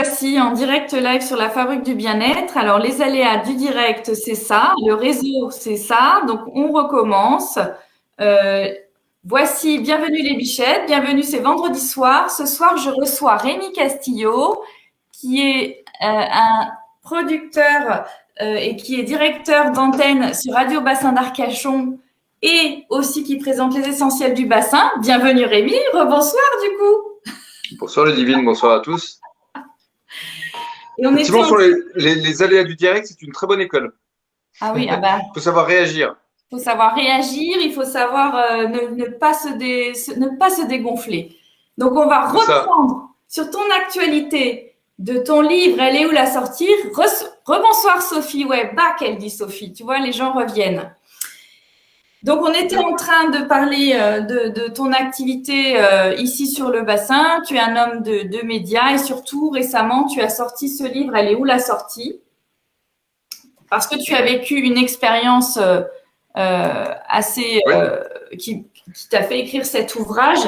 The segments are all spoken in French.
voici en direct live sur la Fabrique du Bien-être. Alors, les aléas du direct, c'est ça. Le réseau, c'est ça. Donc, on recommence. Euh, Voici, bienvenue les bichettes. Bienvenue, c'est vendredi soir. Ce soir, je reçois Rémi Castillo, qui est un producteur et qui est directeur d'antenne sur Radio Bassin d'Arcachon et aussi qui présente les essentiels du bassin. Bienvenue Rémi. Rebonsoir du coup. Bonsoir Ludivine, bonsoir à tous. Et on était Effectivement, en sur les aléas du direct, c'est une très bonne école. Ah oui, Il faut savoir réagir. il faut savoir réagir, il faut savoir ne pas ne pas se dégonfler. Donc, on va C'est ça. reprendre sur ton actualité de ton livre. Elle est où la sortie? Rebonsoir Sophie. Ouais, back, elle dit Sophie. Tu vois, les gens reviennent. Donc, on était en train de parler de ton activité ici sur le bassin. Tu es un homme de médias et surtout, récemment, tu as sorti ce livre. Elle est où la sortie? Parce que tu as vécu une expérience assez Oui. qui t'a fait écrire cet ouvrage.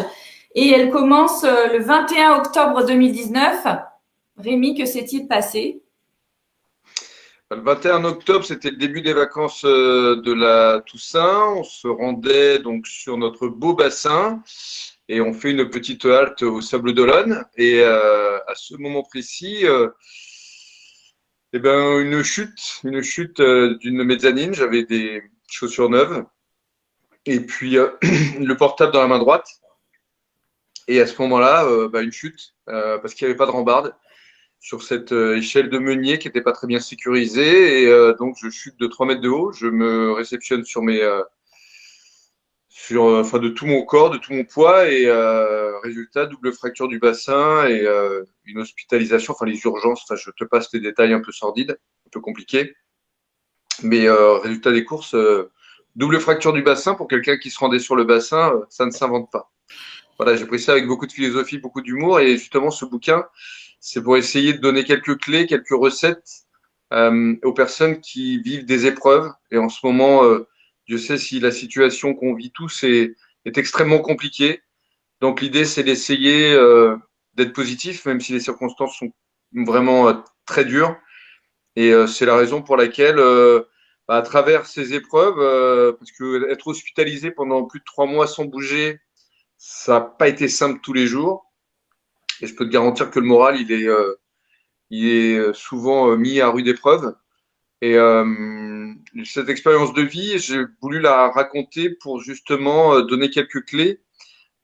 Et elle commence le 21 octobre 2019. Rémi, que s'est-il passé? Le 21 octobre, c'était le début des vacances de la Toussaint. On se rendait donc sur notre beau bassin et on fait une petite halte au Sable d'Olonne. Et à ce moment précis, eh ben, une chute d'une mezzanine. J'avais des chaussures neuves et puis le portable dans la main droite. Et à ce moment-là, une chute parce qu'il n'y avait pas de rambarde sur cette échelle de meunier qui n'était pas très bien sécurisée. Et donc, je chute de 3 mètres de haut. Je me réceptionne sur enfin, de tout mon corps, de tout mon poids. Et résultat, double fracture du bassin et une hospitalisation, enfin les urgences. Enfin, je te passe les détails un peu sordides, un peu compliqués. Mais résultat des courses, double fracture du bassin pour quelqu'un qui se rendait sur le bassin, ça ne s'invente pas. Voilà, j'ai pris ça avec beaucoup de philosophie, beaucoup d'humour. Et justement, ce bouquin, c'est pour essayer de donner quelques clés, quelques recettes aux personnes qui vivent des épreuves. Et en ce moment, Dieu sait si la situation qu'on vit tous est extrêmement compliquée. Donc l'idée, c'est d'essayer d'être positif, même si les circonstances sont vraiment très dures. Et c'est la raison pour laquelle, à travers ces épreuves, parce que être hospitalisé pendant plus de 3 mois sans bouger, ça n'a pas été simple tous les jours. Et je peux te garantir que le moral, il est souvent mis à rude épreuve. Et cette expérience de vie, j'ai voulu la raconter pour justement donner quelques clés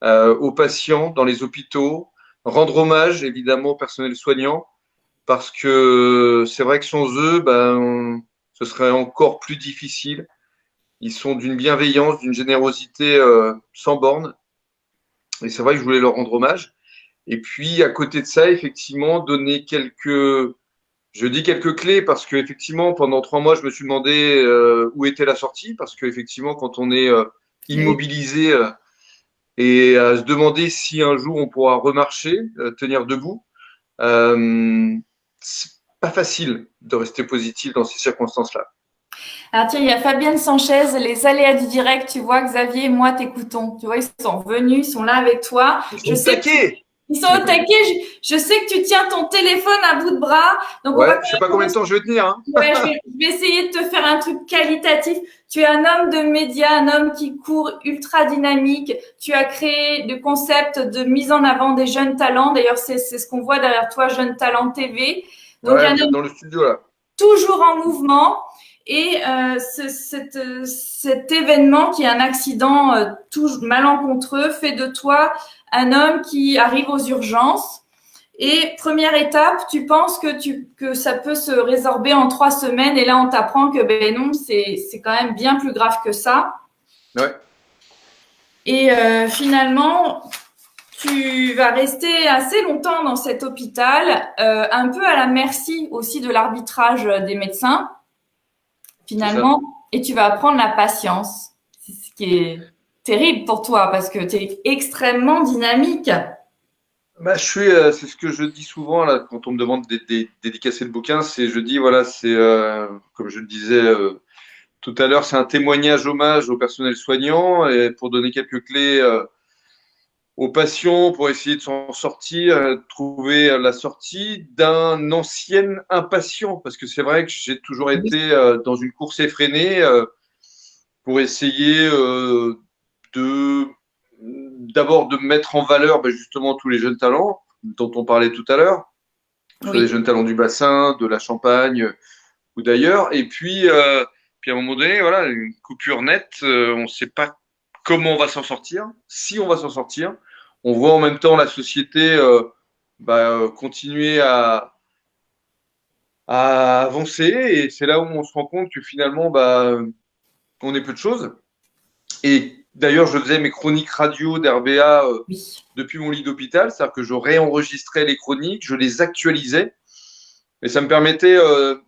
aux patients dans les hôpitaux, rendre hommage évidemment au personnel soignant, parce que c'est vrai que sans eux, ce serait encore plus difficile. Ils sont d'une bienveillance, d'une générosité sans borne. Et c'est vrai que je voulais leur rendre hommage. Et puis, à côté de ça, effectivement, donner je dis quelques clés parce que effectivement, pendant 3 mois, je me suis demandé où était la sortie parce qu'effectivement, quand on est immobilisé et à se demander si un jour on pourra remarcher, tenir debout, c'est pas facile de rester positif dans ces circonstances-là. Alors tiens, il y a Fabienne Sanchez, les aléas du direct, tu vois, Xavier et moi t'écoutons. Tu vois, ils sont venus, ils sont là avec toi. Ils Je sont sais taqués. qu'ils sont au taquet. Je sais que tu tiens ton téléphone à bout de bras. Donc on va Ouais, quand je sais pas combien de temps je vais tenir. Hein. Ouais, je vais essayer de te faire un truc qualitatif. Tu es un homme de médias, un homme qui court ultra dynamique. Tu as créé le concept de mise en avant des jeunes talents. D'ailleurs, c'est ce qu'on voit derrière toi, Jeunes Talents TV. Donc, Ouais, un vous êtes homme dans le studio là. toujours en mouvement. Et cet événement qui est un accident tout malencontreux fait de toi un homme qui arrive aux urgences. Et première étape, tu penses que ça peut se résorber en 3 semaines et là on t'apprend que ben non, c'est quand même bien plus grave que ça. Ouais. Et finalement, tu vas rester assez longtemps dans cet hôpital, un peu à la merci aussi de l'arbitrage des médecins, C'est ça. finalement, et tu vas apprendre la patience. C'est ce qui est terrible pour toi parce que tu es extrêmement dynamique. C'est ce que je dis souvent là, quand on me demande de dédicacer le bouquin, je dis, voilà, comme je le disais tout à l'heure, c'est un témoignage hommage au personnel soignant et pour donner quelques clés aux patients pour essayer de s'en sortir, trouver la sortie d'un ancien impatient. Parce que c'est vrai que j'ai toujours Oui. été dans une course effrénée pour essayer de d'abord de mettre en valeur justement tous les jeunes talents dont on parlait tout à l'heure, que ce soit des Oui. jeunes talents du bassin, de la Champagne ou d'ailleurs. Et puis à un moment donné, voilà, une coupure nette, on ne sait pas comment on va s'en sortir, si on va s'en sortir. On voit en même temps la société continuer à avancer, et c'est là où on se rend compte que finalement, on est peu de choses. Et d'ailleurs, je faisais mes chroniques radio d'RBA Oui. depuis mon lit d'hôpital, c'est-à-dire que je réenregistrais les chroniques, je les actualisais, et ça me permettait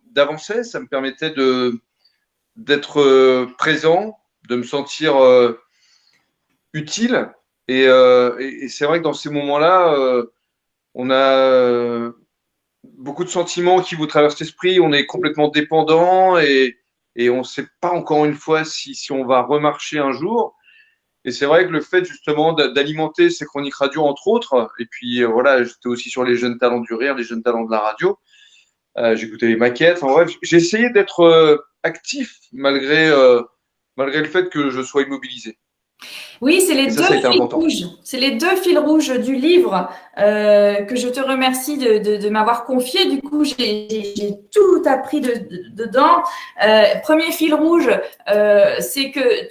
d'avancer, ça me permettait d'être présent, de me sentir utile. Et c'est vrai que dans ces moments-là, on a beaucoup de sentiments qui vous traversent l'esprit, on est complètement dépendant et on ne sait pas encore une fois si on va remarcher un jour. Et c'est vrai que le fait justement d'alimenter ces chroniques radio, entre autres, et puis voilà, j'étais aussi sur les jeunes talents du rire, les jeunes talents de la radio, j'écoutais les maquettes, en bref, j'ai essayé d'être actif malgré le fait que je sois immobilisé. Oui, c'est les Et deux ça a été fils important. rouges. C'est les deux fils rouges du livre que je te remercie de m'avoir confié. Du coup, j'ai tout appris dedans. Premier fil rouge, c'est que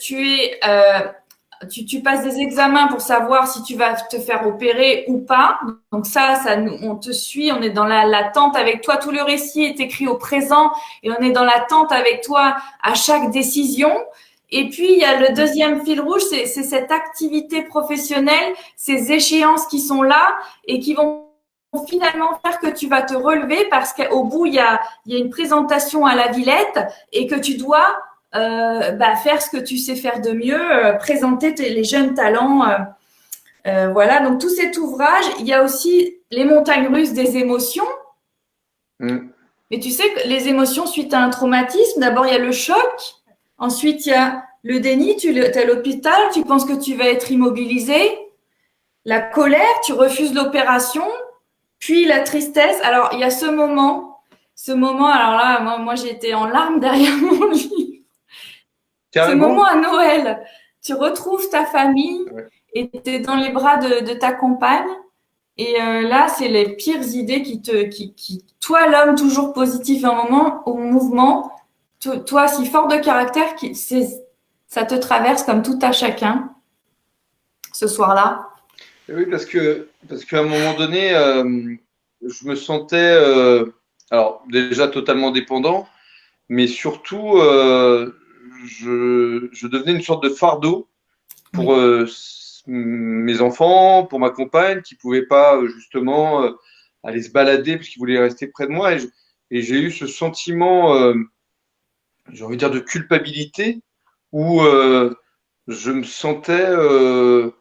tu passes des examens pour savoir si tu vas te faire opérer ou pas. Donc on te suit, on est dans l'attente avec toi. Tout le récit est écrit au présent et on est dans l'attente avec toi à chaque décision. Et puis, il y a le deuxième fil rouge, c'est cette activité professionnelle, ces échéances qui sont là et qui vont finalement faire que tu vas te relever parce qu'au bout, il y a une présentation à la Villette et que tu dois faire ce que tu sais faire de mieux, présenter les jeunes talents. Voilà, donc tout cet ouvrage, il y a aussi les montagnes russes des émotions. Mm. Mais tu sais que les émotions suite à un traumatisme, d'abord il y a le choc, ensuite il y a le déni, tu es à l'hôpital, tu penses que tu vas être immobilisé, la colère, tu refuses l'opération, puis la tristesse. Alors il y a ce moment, alors là, moi j'étais en larmes derrière mon lit. Ce moment Carrément. à Noël, tu retrouves ta famille Ouais. et tu es dans les bras de ta compagne. Et là, c'est les pires idées toi, l'homme toujours positif un moment, au mouvement, toi, si fort de caractère, ça te traverse comme tout à chacun ce soir-là. Et oui, parce qu'à un moment donné, je me sentais alors déjà totalement dépendant, mais surtout je devenais une sorte de fardeau pour Oui. mes enfants, pour ma compagne, qui pouvaient pas justement aller se balader parce qu'ils voulaient rester près de moi. Et j'ai eu ce sentiment, j'ai envie de dire, de culpabilité où je me sentais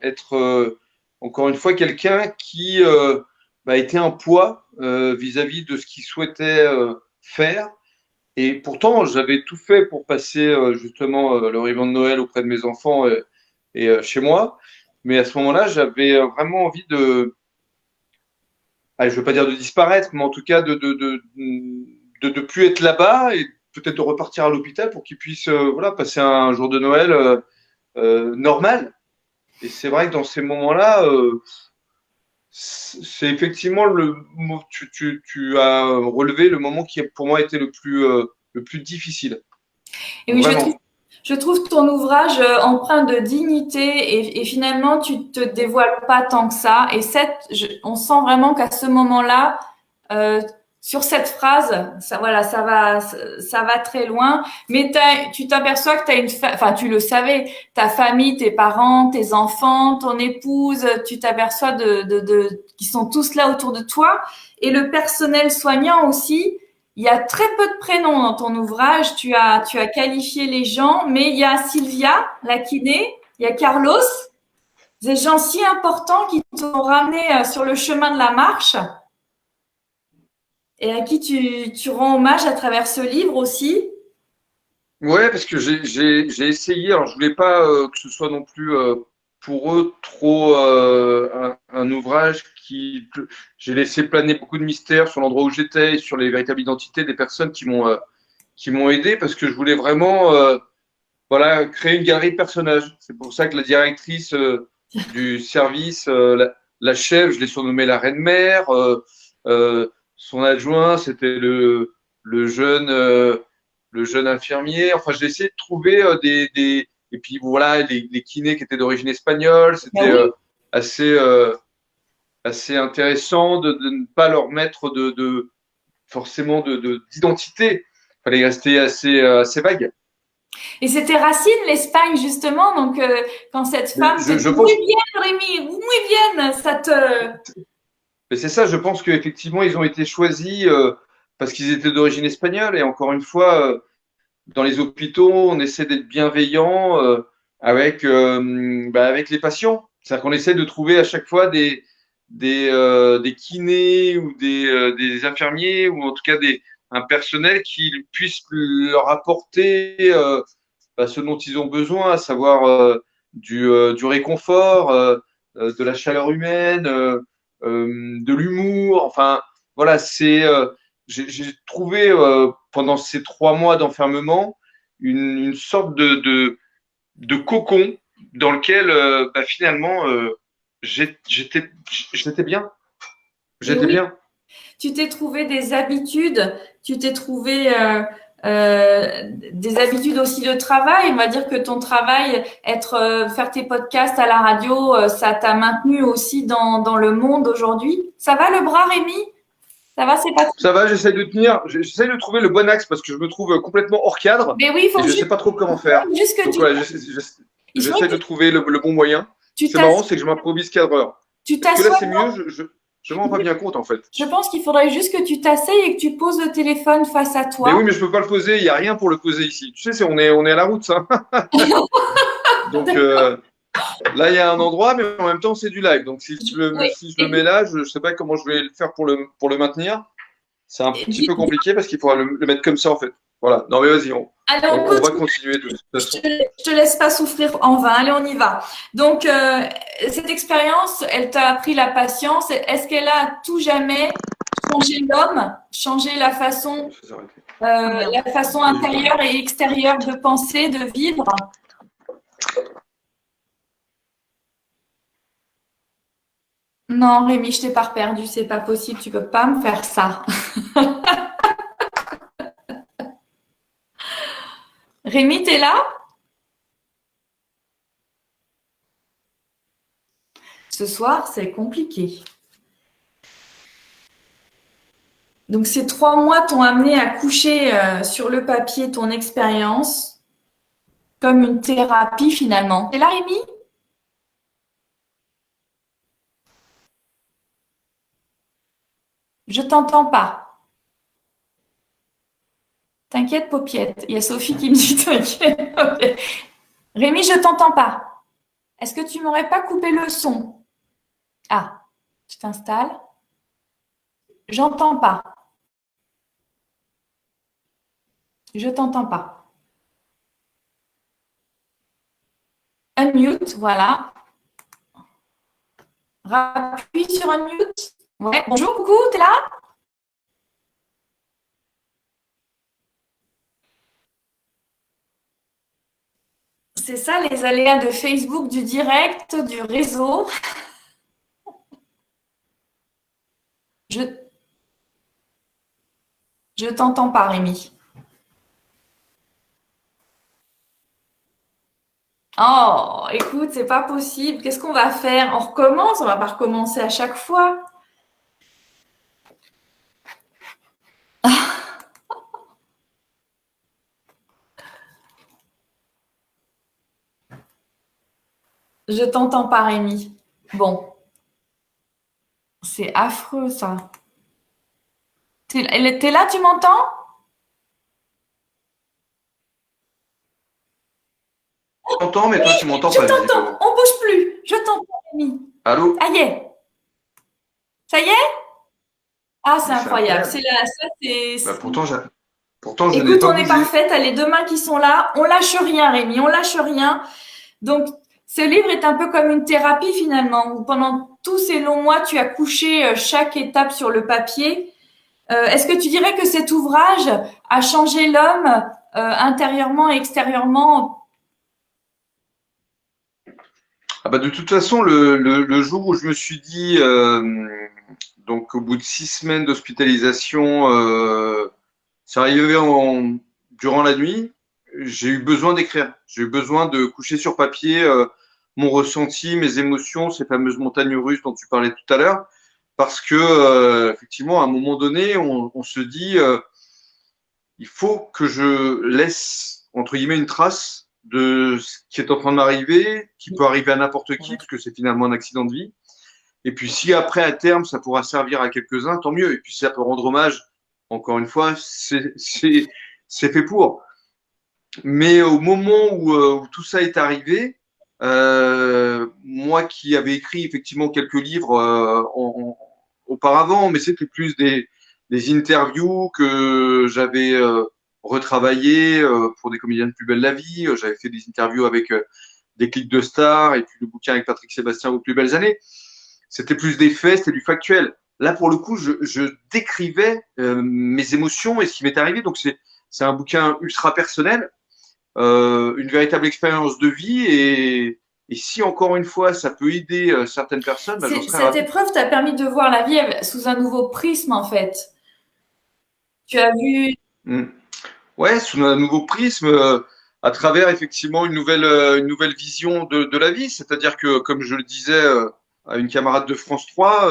être encore une fois quelqu'un qui était un poids vis-à-vis de ce qu'il souhaitait faire. Et pourtant, j'avais tout fait pour passer justement le réveillon de Noël auprès de mes enfants et chez moi. Mais à ce moment-là, j'avais vraiment envie allez, je veux pas dire de disparaître, mais en tout cas de plus être là-bas et peut-être de repartir à l'hôpital pour qu'ils puissent voilà, passer un jour de Noël normal. Et c'est vrai que dans ces moments-là, c'est effectivement tu as relevé le moment qui pour moi été le plus difficile. Et oui, Vraiment. je trouve ton ouvrage empreint de dignité et finalement, tu te dévoiles pas tant que ça. Et on sent vraiment qu'à ce moment-là, euh, sur cette phrase, voilà, ça va très loin. Mais tu t'aperçois que enfin, tu le savais, ta famille, tes parents, tes enfants, ton épouse, tu t'aperçois qu'ils sont tous là autour de toi. Et le personnel soignant aussi. Il y a très peu de prénoms dans ton ouvrage. Tu as qualifié les gens, mais il y a Sylvia, la kiné, il y a Carlos, des gens si importants qui t'ont ramené sur le chemin de la marche et à qui tu rends hommage à travers ce livre aussi. Ouais, parce que j'ai essayé. Alors, je voulais pas que ce soit non plus pour eux trop un ouvrage qui j'ai laissé planer beaucoup de mystères sur l'endroit où j'étais et sur les véritables identités des personnes qui m'ont aidé parce que je voulais vraiment voilà créer une galerie de personnages. C'est pour ça que la directrice du service, la chef, je l'ai surnommée la reine mère. Son adjoint, c'était le jeune le jeune infirmier. Enfin, j'ai essayé de trouver et puis voilà, les kinés qui étaient d'origine espagnole, Ben c'était oui. assez, assez intéressant de ne pas leur mettre forcément d'identité. Il fallait rester assez vague. Et c'était Racine, l'Espagne, justement. Donc, quand cette Mais femme te dit je muy pense, bien, Rémi, muy bien, ça te. mais c'est ça, je pense qu'effectivement, ils ont été choisis parce qu'ils étaient d'origine espagnole. Et encore une fois, dans les hôpitaux, on essaie d'être bienveillant avec les patients. C'est-à-dire qu'on essaie de trouver à chaque fois des kinés ou des infirmiers ou en tout cas un personnel qui puisse leur apporter ce dont ils ont besoin, à savoir du réconfort, de la chaleur humaine, de l'humour. Enfin, voilà, j'ai trouvé pendant ces 3 mois d'enfermement une sorte de cocon dans lequel finalement j'étais bien. Et J'étais oui, bien. tu t'es trouvé des habitudes, tu t'es trouvé des habitudes aussi de travail. On va dire que ton travail, faire tes podcasts à la radio, ça t'a maintenu aussi dans le monde aujourd'hui. Ça va le bras, Rémi? Ça va, c'est pas. Ça va, j'essaie de tenir, j'essaie de trouver le bon axe parce que je me trouve complètement hors cadre Mais oui, et je ne sais pas trop comment faire. juste que Donc tu, voilà, il faudrait j'essaie que de trouver le bon moyen. tu C'est t'assoies, marrant, c'est que je m'improvise cadreur. tu Est-ce que là t'assoies. c'est mieux? Je m'en rends pas bien compte en fait. Je pense qu'il faudrait juste que tu t'asseyes et que tu poses le téléphone face à Mais toi. oui, mais je peux pas le poser, il n'y a rien pour le poser ici. Tu sais, on est à la route, ça. Donc là, il y a un endroit, mais en même temps, c'est du live. Donc Oui. si je le mets là, je ne sais pas comment je vais le faire pour le maintenir. C'est un petit peu Et, compliqué parce qu'il faudra le mettre comme ça en fait. Voilà. Non mais vas-y, allez, on on va continue. continuer de toute façon. Je te laisse pas souffrir en vain. Allez, on y va. Donc, cette expérience, elle t'a appris la patience. Est-ce qu'elle a à tout jamais changé l'homme, changé la façon intérieure et extérieure de penser, de vivre? Non, Rémi, je t'ai pas perdu. C'est pas possible. Tu peux pas me faire ça. Rémi, t'es là? Ce soir, c'est compliqué. Donc, ces 3 mois t'ont amené à coucher sur le papier ton expérience comme une thérapie finalement. T'es là, Rémi? Je t'entends pas. T'inquiète, paupiette. Il y a Sophie qui me dit t'inquiète. Okay. Rémi, je t'entends pas. Est-ce que tu m'aurais pas coupé le son? Ah, je t'installe. J'entends pas. Je t'entends pas. Unmute, voilà. Rappuie sur unmute. Ouais. Bonjour, coucou, t'es là? C'est ça les aléas de Facebook, du direct, du réseau. Je je t'entends pas, Rémi. Oh, écoute, c'est pas possible. Qu'est-ce qu'on va faire? On recommence? On va pas recommencer à chaque fois. Je t'entends pas, Rémi. Bon, c'est affreux ça. T'es là, tu m'entends? Je t'entends, mais toi tu m'entends Je pas t'entends. visiblement. On bouge plus. Je t'entends, Rémi. Allô? Ça y est. Ça y est? Ah, c'est Mais c'est incroyable. incroyable. Bah, pourtant je n'ai Écoute, pas on est bougé. parfait. T'as les deux mains qui sont là. On lâche rien, Rémi. On lâche rien. Donc, Ce livre est un peu comme une thérapie finalement, où pendant tous ces longs mois, tu as couché chaque étape sur le papier. Est-ce que tu dirais que cet ouvrage a changé l'homme intérieurement et extérieurement? Ah bah de toute façon, le jour où je me suis dit, donc au bout de 6 semaines d'hospitalisation, c'est arrivé durant la nuit, j'ai eu besoin d'écrire. J'ai eu besoin de coucher sur papier mon ressenti, mes émotions, ces fameuses montagnes russes dont tu parlais tout à l'heure. Parce que, effectivement, à un moment donné, on se dit, il faut que je laisse, entre guillemets, une trace de ce qui est en train de m'arriver, qui peut arriver à n'importe qui, parce que c'est finalement un accident de vie. Et puis, si après, à terme, ça pourra servir à quelques-uns, tant mieux. Et puis, si ça peut rendre hommage, encore une fois, c'est fait pour. Mais au moment où tout ça est arrivé, moi qui avais écrit effectivement quelques livres auparavant, mais c'était plus des interviews que j'avais retravaillées pour des comédiens de Plus belle la vie. J'avais fait des interviews avec des clics de stars et puis le bouquin avec Patrick Sébastien aux Plus belles années. C'était plus des faits, c'était du factuel. Là, pour le coup, je décrivais mes émotions et ce qui m'est arrivé. Donc, c'est un bouquin ultra personnel, une véritable expérience de vie. Et si, encore une fois, ça peut aider certaines personnes, bah, j'en serais Cette ravi. épreuve t'a permis de voir la vie sous un nouveau prisme, en fait. Tu as vu. Mm. Ouais, sous un nouveau prisme, à travers effectivement une nouvelle vision de la vie. C'est-à-dire que, comme je le disais à une camarade de France 3,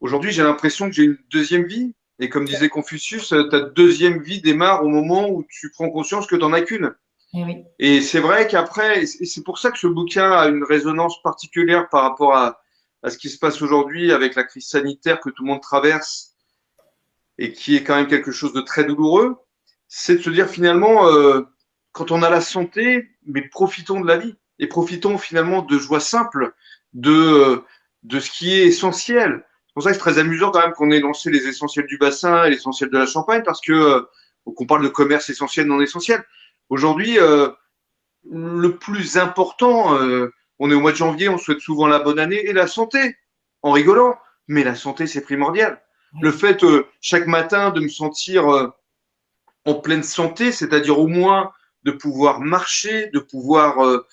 aujourd'hui, j'ai l'impression que j'ai une deuxième vie. Et comme disait Confucius, ta deuxième vie démarre au moment où tu prends conscience que tu n'en as qu'une. Eh oui. Et c'est vrai qu'après, et c'est pour ça que ce bouquin a une résonance particulière par rapport à ce qui se passe aujourd'hui avec la crise sanitaire que tout le monde traverse et qui est quand même quelque chose de très douloureux, c'est de se dire finalement, quand on a la santé, mais profitons de la vie et profitons finalement de joies simples, de ce qui est essentiel. C'est pour ça que c'est très amusant quand même qu'on ait lancé les essentiels du bassin et l'essentiel de la Champagne parce que qu'on parle de commerce essentiel, non essentiel. Aujourd'hui, le plus important, on est au mois de janvier, on souhaite souvent la bonne année et la santé, en rigolant, mais la santé, c'est primordial. Le fait, chaque matin, de me sentir en pleine santé, c'est-à-dire au moins de pouvoir marcher, de pouvoir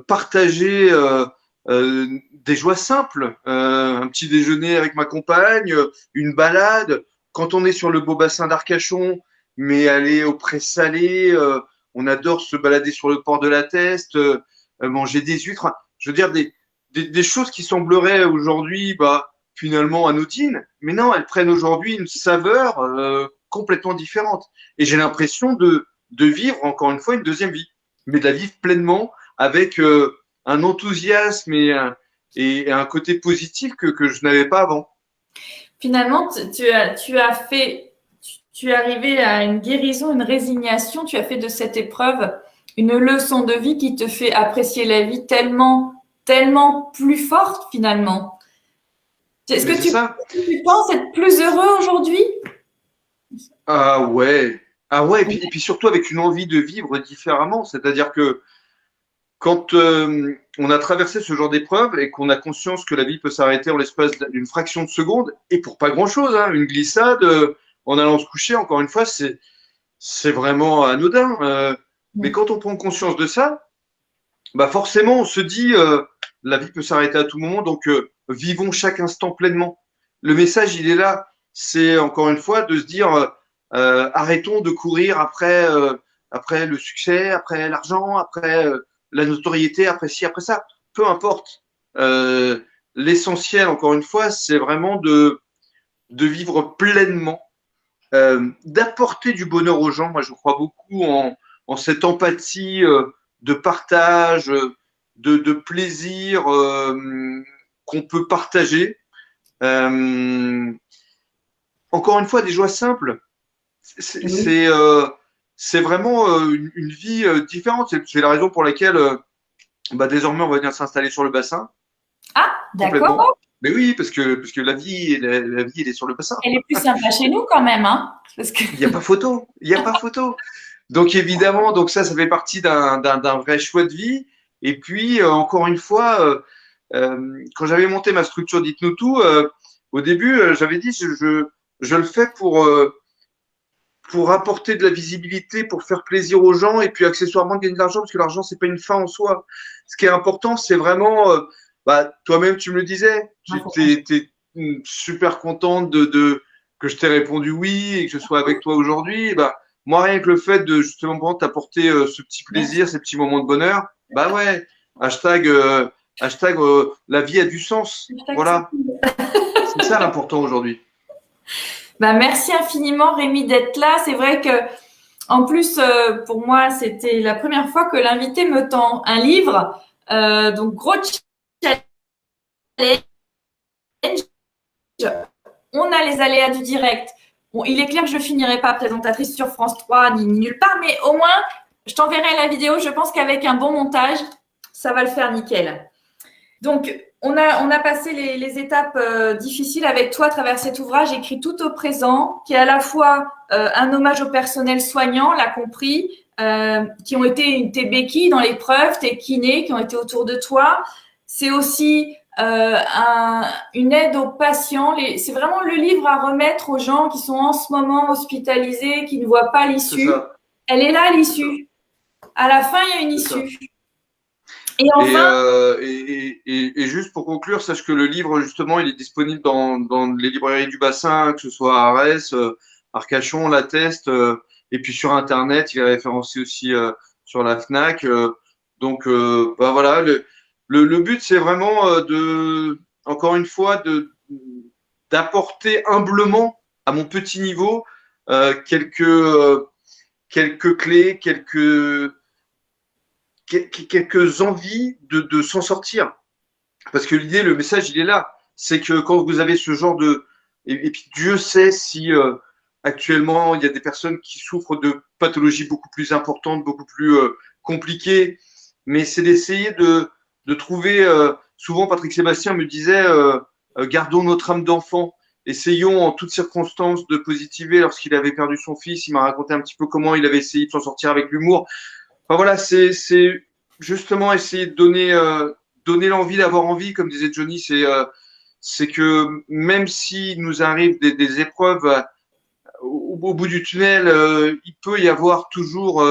partager des joies simples, un petit déjeuner avec ma compagne, une balade. Quand on est sur le beau bassin d'Arcachon, mais aller au pré salé, on adore se balader sur le port de la Teste, manger des huîtres. Je veux dire, des choses qui sembleraient aujourd'hui finalement anodines, mais non, elles prennent aujourd'hui une saveur complètement différente. Et j'ai l'impression de vivre, encore une fois, une deuxième vie, mais de la vivre pleinement avec un enthousiasme et un côté positif que je n'avais pas avant. Finalement, tu es arrivé à une guérison, une résignation. Tu as fait de cette épreuve une leçon de vie qui te fait apprécier la vie tellement, tellement plus forte finalement. Est-ce Mais que c'est ça. tu penses être plus heureux aujourd'hui? Ah ouais. Ah ouais, et puis surtout avec une envie de vivre différemment. C'est-à-dire que quand on a traversé ce genre d'épreuve et qu'on a conscience que la vie peut s'arrêter en l'espace d'une fraction de seconde, et pour pas grand-chose, hein, une glissade en allant se coucher, encore une fois, c'est vraiment anodin. Mais quand on prend conscience de ça, bah forcément, on se dit, la vie peut s'arrêter à tout moment, donc vivons chaque instant pleinement. Le message, il est là. C'est encore une fois de se dire, arrêtons de courir après le succès, après l'argent, après la notoriété, après ci, après ça. Peu importe. L'essentiel, encore une fois, c'est vraiment de vivre pleinement, d'apporter du bonheur aux gens. Moi, je crois beaucoup en cette empathie de partage, de plaisir qu'on peut partager. Encore une fois, des joies simples. C'est vraiment une vie différente. C'est la raison pour laquelle désormais on va venir s'installer sur le bassin Ah, complètement. d'accord. Mais oui, parce que la vie, elle est sur le bassin. Elle est plus sympa chez nous quand même, hein? Parce que Il n'y a pas photo. Il n'y a pas photo. Donc évidemment, donc ça fait partie d'un vrai choix de vie. Et puis, encore une fois, quand j'avais monté ma structure d'Hypnotou, au début, j'avais dit, je le fais pour apporter de la visibilité, pour faire plaisir aux gens et puis accessoirement gagner de l'argent parce que l'argent, c'est pas une fin en soi. Ce qui est important, c'est vraiment, toi-même, tu me le disais, tu étais super contente que je t'ai répondu oui et que je sois avec toi aujourd'hui. Bah, moi, rien que le fait de justement t'apporter ce petit plaisir, ces petits moments de bonheur, bah ouais, hashtag, la vie a du sens. Voilà, c'est ça l'important aujourd'hui. Bah, merci infiniment Rémi d'être là. C'est vrai que en plus pour moi c'était la première fois que l'invité me tend un livre. Donc gros challenge. On a les aléas du direct. Bon, il est clair que je finirai pas présentatrice sur France 3 ni nulle part, mais au moins je t'enverrai la vidéo. Je pense qu'avec un bon montage, ça va le faire nickel. Donc, on a passé les étapes difficiles avec toi à travers cet ouvrage écrit tout au présent, qui est à la fois un hommage au personnel soignant, l'a compris, qui ont été tes béquilles dans l'épreuve, tes kinés qui ont été autour de toi. C'est aussi une aide aux patients. C'est vraiment le livre à remettre aux gens qui sont en ce moment hospitalisés, qui ne voient pas l'issue. Elle est là, l'issue. À la fin, il y a une issue. Et enfin, et juste pour conclure, sache que le livre, justement, il est disponible dans les librairies du bassin, que ce soit à Arès, Arcachon, La Teste, et puis sur Internet, il est référencé aussi sur la Fnac. Donc, voilà, le but, c'est vraiment encore une fois, d'apporter humblement à mon petit niveau quelques clés, quelques envies de s'en sortir. Parce que l'idée, le message, il est là. C'est que quand vous avez ce genre de... Et puis Dieu sait si actuellement, il y a des personnes qui souffrent de pathologies beaucoup plus importantes, beaucoup plus compliquées. Mais c'est d'essayer de trouver... souvent, Patrick Sébastien me disait, gardons notre âme d'enfant. Essayons en toutes circonstances de positiver. Lorsqu'il avait perdu son fils, il m'a raconté un petit peu comment il avait essayé de s'en sortir avec l'humour. Enfin, voilà, c'est justement essayer de donner l'envie d'avoir envie, comme disait Johnny, c'est que même s'il nous arrive des épreuves au bout du tunnel, il peut y avoir toujours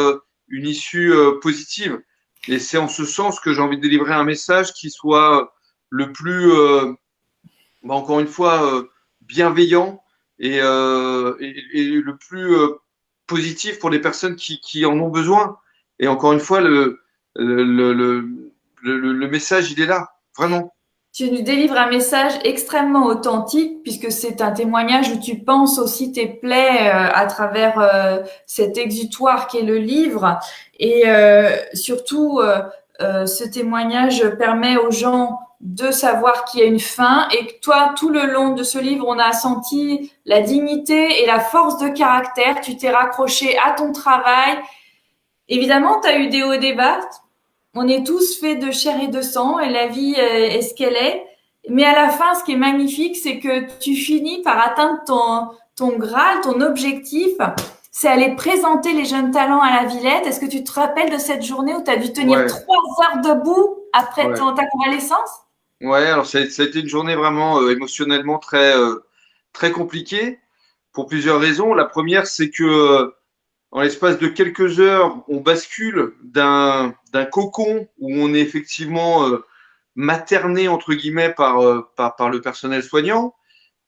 une issue positive. Et c'est en ce sens que j'ai envie de délivrer un message qui soit le plus, encore une fois, bienveillant et le plus positif pour les personnes qui en ont besoin. Et encore une fois, le message, il est là, vraiment. Tu nous délivres un message extrêmement authentique puisque c'est un témoignage où tu penses aussi tes plaies à travers cet exutoire qu'est le livre. Et surtout, ce témoignage permet aux gens de savoir qu'il y a une fin et que toi, tout le long de ce livre, on a senti la dignité et la force de caractère. Tu t'es raccroché à ton travail. Évidemment, tu as eu des hauts et des bas. On est tous faits de chair et de sang et la vie est ce qu'elle est. Mais à la fin, ce qui est magnifique, c'est que tu finis par atteindre ton Graal, ton objectif. C'est aller présenter les jeunes talents à la Villette. Est-ce que tu te rappelles de cette journée où tu as dû tenir 3 heures debout après ta convalescence? Ouais, alors ça a été une journée vraiment émotionnellement très compliquée pour plusieurs raisons. La première, c'est que en l'espace de quelques heures, on bascule d'un cocon où on est effectivement materné entre guillemets par le personnel soignant.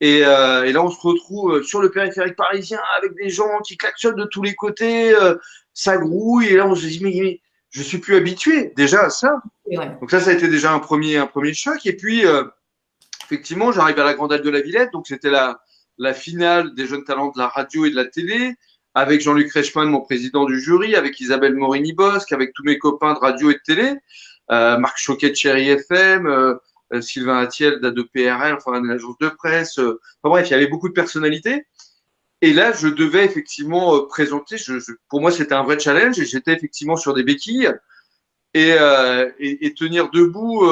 Et là, on se retrouve sur le périphérique parisien avec des gens qui klaxonnent de tous les côtés, ça grouille. Et là, on se dit, mais je suis plus habitué déjà à ça. Ouais. Donc ça a été déjà un premier choc. Et puis, effectivement, j'arrive à la Grande Halle de la Villette. Donc c'était la finale des jeunes talents de la radio et de la télé, avec Jean-Luc Reichmann, mon président du jury, avec Isabelle Morini-Bosque, avec tous mes copains de radio et de télé, Marc Choquet de Chéri FM, Sylvain Attiel d'A2PRL, enfin l'agence de presse. Enfin bref, il y avait beaucoup de personnalités. Et là, je devais effectivement présenter. Pour moi, c'était un vrai challenge et j'étais effectivement sur des béquilles et tenir debout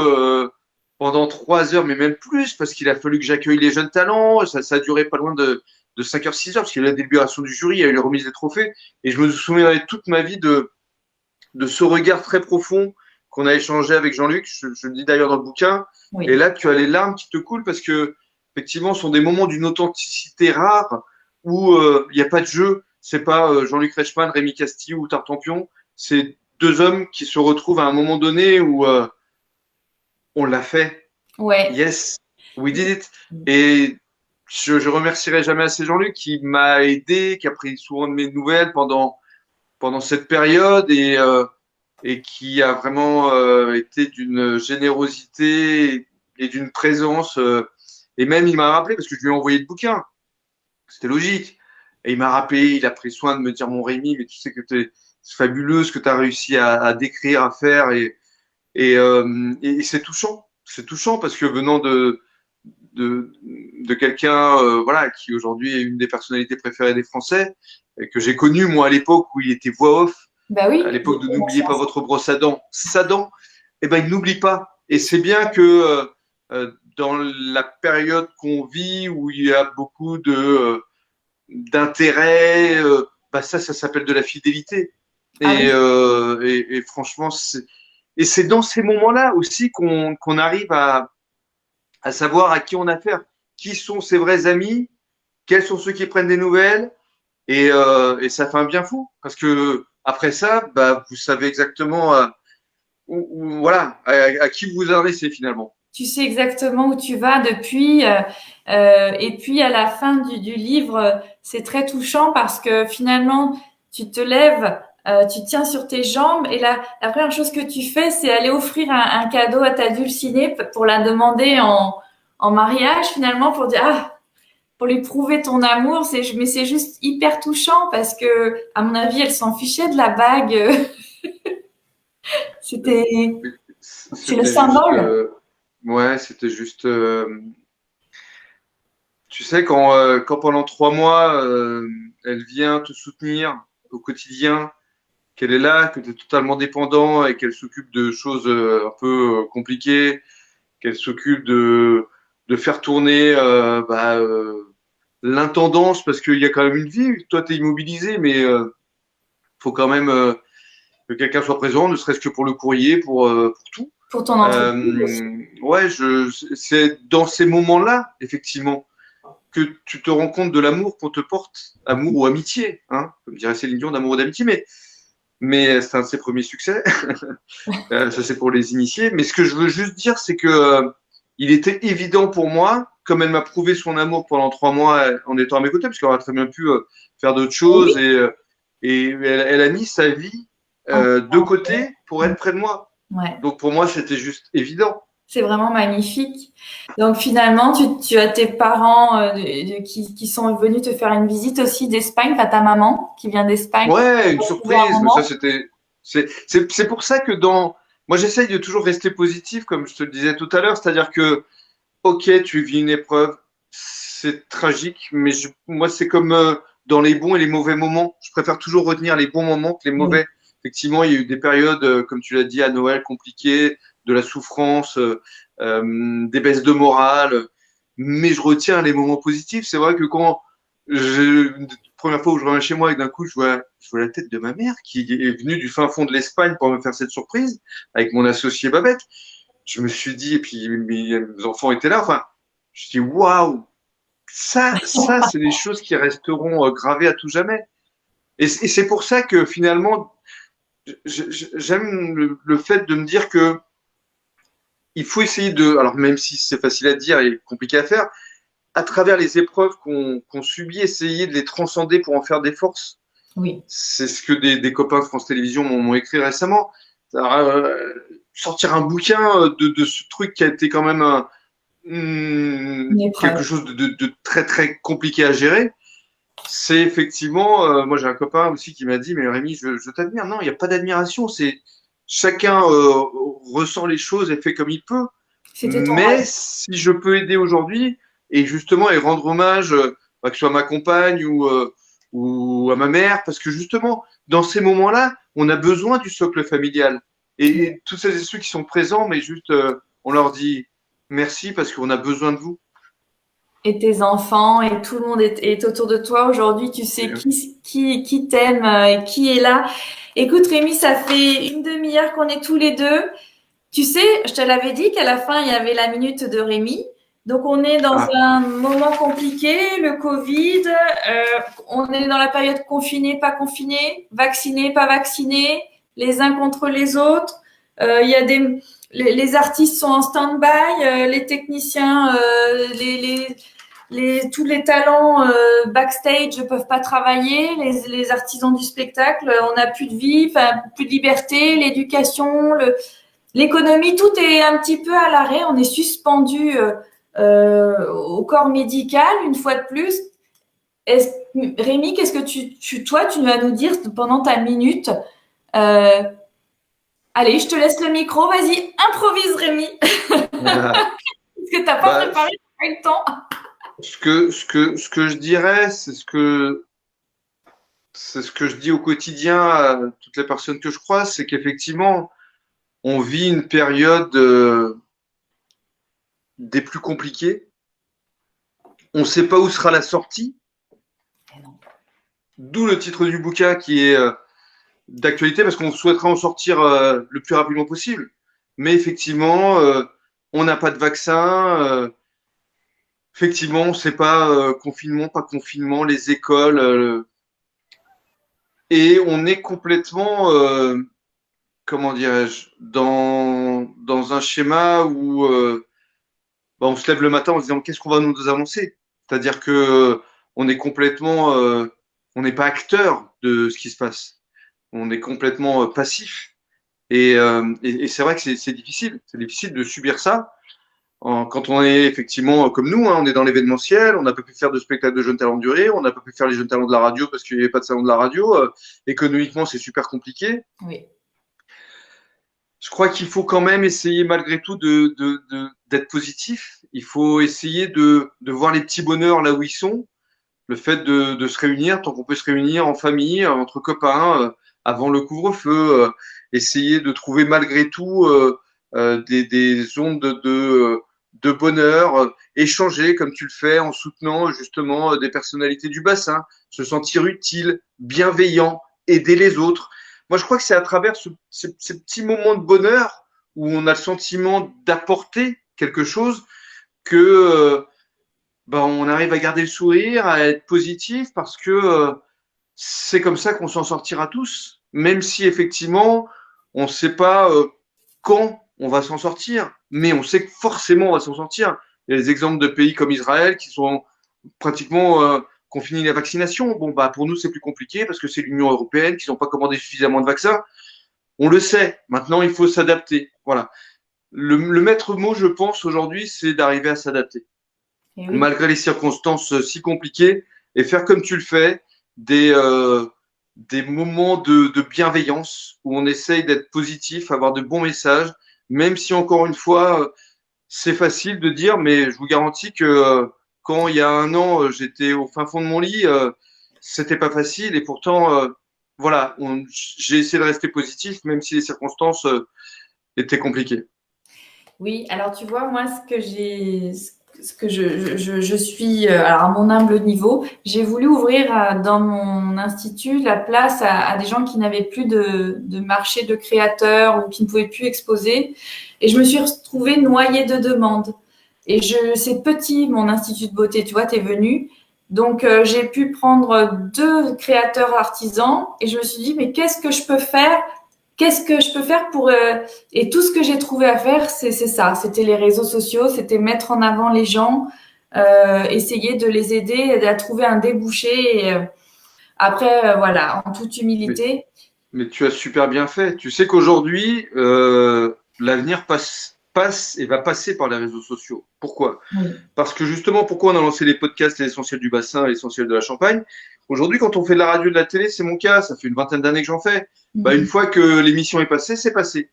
pendant 3 heures, mais même plus, parce qu'il a fallu que j'accueille les jeunes talents. Ça a duré pas loin de 5 heures, 6 heures, parce qu'il y a eu la délibération du jury, il y a eu les remises des trophées. Et je me souviendrai toute ma vie de ce regard très profond qu'on a échangé avec Jean-Luc, je le dis d'ailleurs dans le bouquin, Oui. et là tu as les larmes qui te coulent parce que effectivement ce sont des moments d'une authenticité rare où il n'y a pas de jeu, c'est pas Jean-Luc Reichmann, Rémi Castillon ou Tartampion, c'est deux hommes qui se retrouvent à un moment donné où on l'a fait, Ouais. yes, we did it, et je remercierai jamais assez Jean-Luc qui m'a aidé, qui a pris souvent de mes nouvelles pendant cette période et qui a vraiment été d'une générosité et d'une présence. Et même, il m'a rappelé, parce que je lui ai envoyé le bouquin, c'était logique. Et il m'a rappelé, il a pris soin de me dire, mon Rémi, mais tu sais que c'est fabuleux ce que tu as réussi à décrire, à faire. Et c'est touchant. C'est touchant parce que venant de quelqu'un voilà, qui aujourd'hui est une des personnalités préférées des Français, et que j'ai connu, moi, à l'époque où il était voix off, Bah à oui. l'époque de N'oubliez pas votre brosse à dents, sa dent, eh ben, il n'oublie pas. Et c'est bien que dans la période qu'on vit, où il y a beaucoup d'intérêt, bah ça s'appelle de la fidélité. Ah oui. Et franchement, c'est dans ces moments-là aussi qu'on arrive à savoir à qui on a affaire, qui sont ses vrais amis, quels sont ceux qui prennent des nouvelles, et ça fait un bien fou parce que après ça, bah, vous savez exactement voilà, à qui vous vous adressez finalement. Tu sais exactement où tu vas depuis. Et puis à la fin du livre, c'est très touchant parce que finalement, tu te lèves, tu tiens sur tes jambes et la première chose que tu fais, c'est aller offrir un cadeau à ta dulcinée pour la demander en mariage finalement pour dire pour lui prouver ton amour. Mais c'est juste hyper touchant parce que à mon avis, elle s'en fichait de la bague. C'était c'est le C'était juste, symbole. ouais, c'était juste. Tu sais, quand pendant 3 mois, elle vient te soutenir au quotidien, qu'elle est là, que tu es totalement dépendant et qu'elle s'occupe de choses un peu compliquées, qu'elle s'occupe de faire tourner l'intendance, parce qu'il y a quand même une vie. Toi, tu es immobilisé, mais faut quand même que quelqu'un soit présent, ne serait-ce que pour le courrier, pour tout. Pour ton entreprise aussi. Ouais, c'est dans ces moments-là, effectivement, que tu te rends compte de l'amour qu'on te porte, amour ou amitié, hein, comme dirait Céline Dion, d'amour ou d'amitié, mais c'est un de ses premiers succès. Ça, c'est pour les initiés. Mais ce que je veux juste dire, c'est que il était évident pour moi, comme elle m'a prouvé son amour pendant 3 mois en étant à mes côtés, parce qu'elle aurait très bien pu faire d'autres choses, et elle a mis sa vie de côté pour être près de moi. Ouais. Donc pour moi, c'était juste évident. C'est vraiment magnifique. Donc finalement, tu as tes parents qui sont venus te faire une visite aussi d'Espagne, enfin ta maman qui vient d'Espagne. Ouais, une Trouver un surprise, mais ça moment. c'était. C'est pour ça que moi j'essaye de toujours rester positif, comme je te le disais tout à l'heure, c'est-à-dire que, ok, tu vis une épreuve, c'est tragique, mais moi c'est comme dans les bons et les mauvais moments. Je préfère toujours retenir les bons moments que les Oui. mauvais. Effectivement, il y a eu des périodes, comme tu l'as dit, à Noël compliquées, de la souffrance, des baisses de morale, mais je retiens les moments positifs. C'est vrai que quand première fois où je reviens chez moi et d'un coup je vois la tête de ma mère qui est venue du fin fond de l'Espagne pour me faire cette surprise avec mon associé Babette. Je me suis dit, et puis mes enfants étaient là, enfin, je dis waouh, ça c'est des choses qui resteront gravées à tout jamais. Et c'est pour ça que finalement, j'aime le fait de me dire que il faut essayer alors même si c'est facile à dire et compliqué à faire, à travers les épreuves qu'on subit, essayer de les transcender pour en faire des forces. Oui. C'est ce que des copains de France Télévisions m'ont écrit récemment. Sortir un bouquin de ce truc qui a été quand même Une épreuve. quelque chose de très très compliqué à gérer. C'est effectivement, moi j'ai un copain aussi qui m'a dit, mais Rémi, je t'admire. Non, il n'y a pas d'admiration. C'est chacun ressent les choses et fait comme il peut. C'était ton Mais rêve. si je peux aider aujourd'hui et justement et rendre hommage, que ce soit à ma compagne ou à ma mère, parce que justement, dans ces moments-là, on a besoin du socle familial. Et toutes celles et ceux qui sont présents, mais juste, on leur dit merci parce qu'on a besoin de vous. et tes enfants et tout le monde est autour de toi aujourd'hui. Tu sais qui t'aime et qui est là. Écoute, Rémi, ça fait une demi-heure qu'on est tous les deux. Tu sais, je te l'avais dit qu'à la fin, il y avait la minute de Rémi. Donc, on est dans Ah, un moment compliqué, le Covid. On est dans la période confinée, pas confinée, vaccinée, pas vaccinée, les uns contre les autres. Il y a les artistes sont en stand-by, les techniciens, tous les talents backstage ne peuvent pas travailler, les artisans du spectacle, on n'a plus de vie, enfin, plus de liberté, l'éducation, l'économie, tout est un petit peu à l'arrêt. On est suspendu au corps médical une fois de plus. Rémi, qu'est-ce que toi, tu vas nous dire pendant ta minute? Allez, je te laisse le micro. Vas-y, improvise, Rémi. Parce que t'as pas bah, préparé, t'as pas eu le temps. ce que je dirais, c'est ce que je dis au quotidien à toutes les personnes que je croise, c'est qu'effectivement, on vit une période des plus compliquées. On ne sait pas où sera la sortie, d'où le titre du bouquin qui est d'actualité parce qu'on souhaiterait en sortir le plus rapidement possible. Mais effectivement, on n'a pas de vaccin. Effectivement, on ne sait pas confinement, pas confinement, les écoles. Et on est complètement, comment dirais-je, dans un schéma où bah, on se lève le matin en se disant qu'est-ce qu'on va nous annoncer. C'est-à-dire que on est complètement, on n'est pas acteur de ce qui se passe. On est complètement passif. Et c'est vrai que c'est difficile. C'est difficile de subir ça. Quand on est effectivement comme nous, hein, on est dans l'événementiel, on n'a pas pu faire de spectacle de jeunes talents de durée, on n'a pas pu faire les jeunes talents de la radio parce qu'il n'y avait pas de salon de la radio. Économiquement, c'est super compliqué. Oui. Je crois qu'il faut quand même essayer malgré tout d'être positif. Il faut essayer de voir les petits bonheurs là où ils sont. Le fait de se réunir, tant qu'on peut se réunir en famille, entre copains, avant le couvre-feu, essayer de trouver malgré tout des ondes de bonheur, échanger comme tu le fais en soutenant justement des personnalités du bassin, se sentir utile, bienveillant, aider les autres. Moi, je crois que c'est à travers ces petits moments de bonheur où on a le sentiment d'apporter quelque chose que ben, on arrive à garder le sourire, à être positif parce que c'est comme ça qu'on s'en sortira tous, même si effectivement on ne sait pas quand on va s'en sortir, mais on sait que forcément on va s'en sortir. Il y a des exemples de pays comme Israël qui sont pratiquement qu'on finit la vaccination. Bon, bah pour nous c'est plus compliqué parce que c'est l'Union européenne qui n'ont pas commandé suffisamment de vaccins. On le sait. Maintenant, il faut s'adapter. Voilà. Le maître mot, je pense, aujourd'hui, c'est d'arriver à s'adapter Et oui. malgré les circonstances si compliquées, et faire comme tu le fais, des moments de bienveillance où on essaye d'être positif, avoir de bons messages, même si encore une fois, c'est facile de dire, mais je vous garantis que quand il y a un an, j'étais au fin fond de mon lit, c'était pas facile, et pourtant, voilà, j'ai essayé de rester positif, même si les circonstances étaient compliquées. Oui, alors tu vois, moi, ce que je suis, alors à mon humble niveau, j'ai voulu ouvrir dans mon institut la place à des gens qui n'avaient plus de marché de créateurs ou qui ne pouvaient plus exposer. Et je me suis retrouvée noyée de demandes. Et c'est petit, mon institut de beauté, tu vois, t'es venu. Donc, j'ai pu prendre 2 créateurs artisans et je me suis dit, mais qu'est-ce que je peux faire? Qu'est-ce que je peux faire pour et tout ce que j'ai trouvé à faire, c'est ça. C'était les réseaux sociaux, c'était mettre en avant les gens, essayer de les aider à trouver un débouché. Et, après, voilà, en toute Mais humilité. Mais tu as super bien fait. Tu sais qu'aujourd'hui, l'avenir passe et va passer par les réseaux sociaux. Pourquoi? Oui. Parce que justement, pourquoi on a lancé les podcasts, l'essentiel du bassin, l'essentiel de la Champagne. Aujourd'hui, quand on fait de la radio, de la télé, c'est mon cas. Ça fait une vingtaine d'années que j'en fais. Bah, une Mhm. fois que l'émission est passée, c'est passé.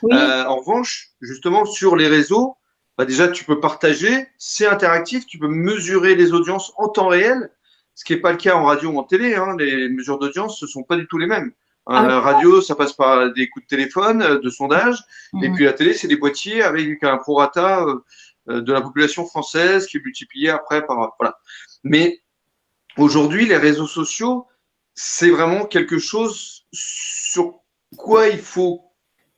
Oui, En revanche, justement, sur les réseaux, bah déjà, tu peux partager, c'est interactif, tu peux mesurer les audiences en temps réel, ce qui n'est pas le cas en radio ou en télé. Hein. Les mesures d'audience, ce ne sont pas du tout les mêmes. ah oui. Radio, ça passe par des coups de téléphone, de sondage, et Mhm. puis la télé, c'est des boîtiers avec un prorata. de la population française qui est multipliée après par voilà. Mais aujourd'hui, les réseaux sociaux, c'est vraiment quelque chose sur quoi il faut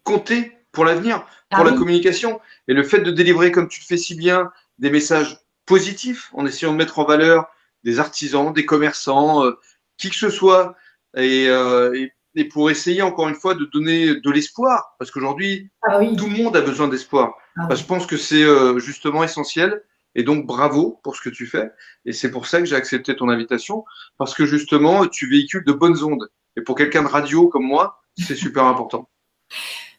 compter pour l'avenir, pour la oui. communication. Et le fait de délivrer, comme tu le fais si bien, des messages positifs en essayant de mettre en valeur des artisans, des commerçants, qui que ce soit, et pour essayer encore une fois de donner de l'espoir, parce qu'aujourd'hui, Ah oui. tout le monde a besoin d'espoir. Ah Bah, oui. je pense que c'est justement essentiel. Et donc, bravo pour ce que tu fais. Et c'est pour ça que j'ai accepté ton invitation, parce que justement, tu véhicules de bonnes ondes. Et pour quelqu'un de radio comme moi, c'est super important.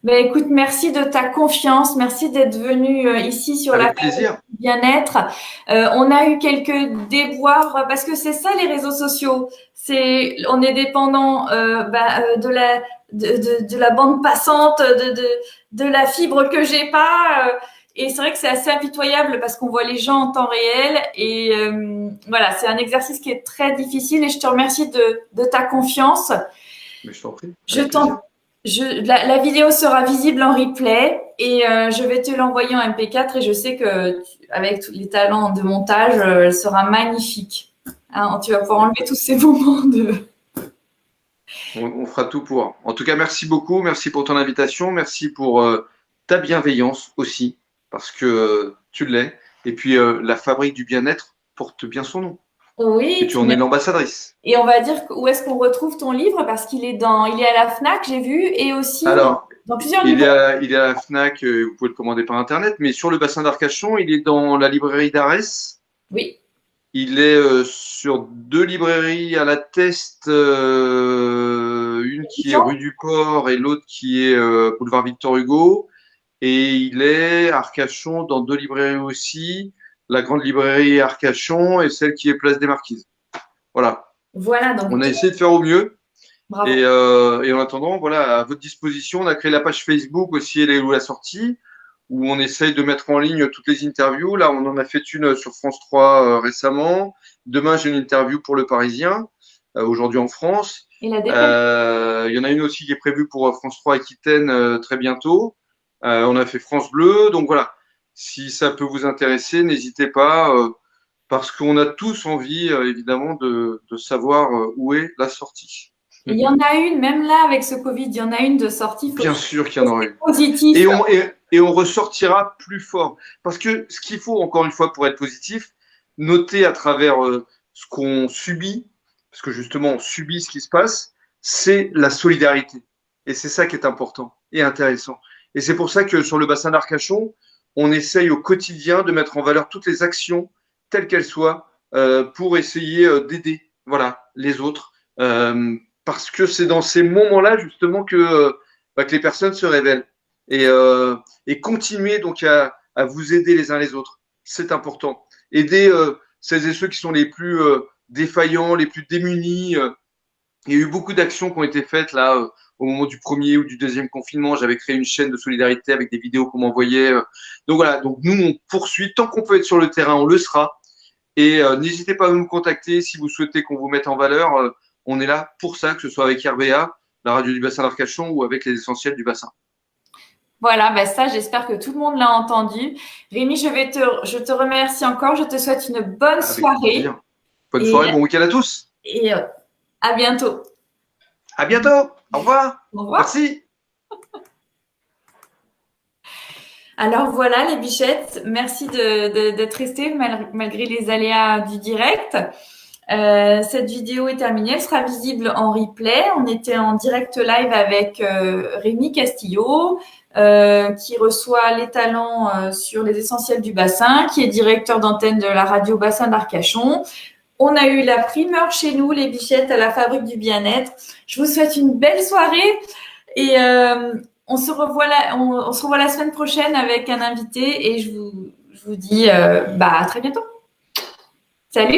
Ben, écoute, merci de ta confiance. Merci d'être venu ici sur la Avec Fabrique plaisir. du bien-être. On a eu quelques déboires parce que c'est ça les réseaux sociaux. On est dépendant de la bande passante, de la fibre que j'ai pas. Et c'est vrai que c'est assez impitoyable parce qu'on voit les gens en temps réel. Et voilà, c'est un exercice qui est très difficile. Et je te remercie de ta confiance. Mais je t'en prie, Je avec plaisir. t'en la vidéo sera visible en replay et je vais te l'envoyer en MP4 et je sais que avec tous les talents de montage, elle sera magnifique. Hein, tu vas pouvoir enlever tous ces moments de… On fera tout pour. En tout cas, merci beaucoup. Merci pour ton invitation. Merci pour ta bienveillance aussi, parce que tu l'es. Et puis, la fabrique du bien-être porte bien son nom. Et Oui, tu en es l'ambassadrice. et on va dire où est-ce qu'on retrouve ton livre parce il est à la Fnac, j'ai vu, et aussi Alors, dans plusieurs librairies. il est à la Fnac, vous pouvez le commander par Internet, mais sur le bassin d'Arcachon, il est dans la librairie d'Arès. Oui, Il est sur deux librairies à la Teste, une qui est rue du Port et l'autre qui est boulevard Victor Hugo. Et il est à Arcachon dans deux librairies aussi, la grande librairie Arcachon et celle qui est place des Marquises. Voilà. voilà, donc On a essayé de faire au mieux. bravo. Et en attendant, voilà, à votre disposition, on a créé la page Facebook aussi, elle est où la sortie, où on essaye de mettre en ligne toutes les interviews. Là, on en a fait une sur France 3 récemment. Demain, j'ai une interview pour Le Parisien, aujourd'hui en France. Et la défaite. Il y en a une aussi qui est prévue pour France 3 Aquitaine très bientôt. On a fait France Bleu. Donc voilà, si ça peut vous intéresser, n'hésitez pas, parce qu'on a tous envie, évidemment, de savoir où est la sortie. Il y en a une, même là avec ce Covid, il y en a une de sortie. Il faut Bien sûr qu'il y en aura rester une. positif. Et on ressortira plus fort. Parce que ce qu'il faut, encore une fois, pour être positif, noter à travers ce qu'on subit, parce que justement, on subit ce qui se passe, c'est la solidarité. Et c'est ça qui est important et intéressant. Et c'est pour ça que sur le bassin d'Arcachon, on essaye au quotidien de mettre en valeur toutes les actions, telles qu'elles soient, pour essayer d'aider voilà, les autres. Parce que c'est dans ces moments-là, justement, que les personnes se révèlent et continuer donc à vous aider les uns les autres. C'est important. Aider celles et ceux qui sont les plus défaillants, les plus démunis. Il y a eu beaucoup d'actions qui ont été faites là au moment du premier ou du deuxième confinement. J'avais créé une chaîne de solidarité avec des vidéos qu'on m'envoyait. Donc voilà, donc nous on poursuit. Tant qu'on peut être sur le terrain, on le sera. Et n'hésitez pas à nous contacter si vous souhaitez qu'on vous mette en valeur. On est là pour ça, que ce soit avec RBA, la radio du bassin d'Arcachon ou avec les essentiels du bassin. Voilà, ben ça, j'espère que tout le monde l'a entendu. Rémi, je te remercie encore. Je te souhaite une bonne Avec soirée plaisir. Bonne et, soirée, bon week-end à tous. et à bientôt. À bientôt. Au revoir. Au revoir. Merci. Alors voilà, les bichettes, merci d'être restés malgré les aléas du direct. Cette vidéo est terminée, elle sera visible en replay. On était en direct live avec Rémi Castillo, qui reçoit les talents sur les essentiels du bassin, qui est directeur d'antenne de la radio Bassin d'Arcachon. On a eu la primeur chez nous, les bichettes, à la Fabrique du bien-être. Je vous souhaite une belle soirée et on se revoit la semaine prochaine avec un invité et je vous dis à très bientôt. Salut!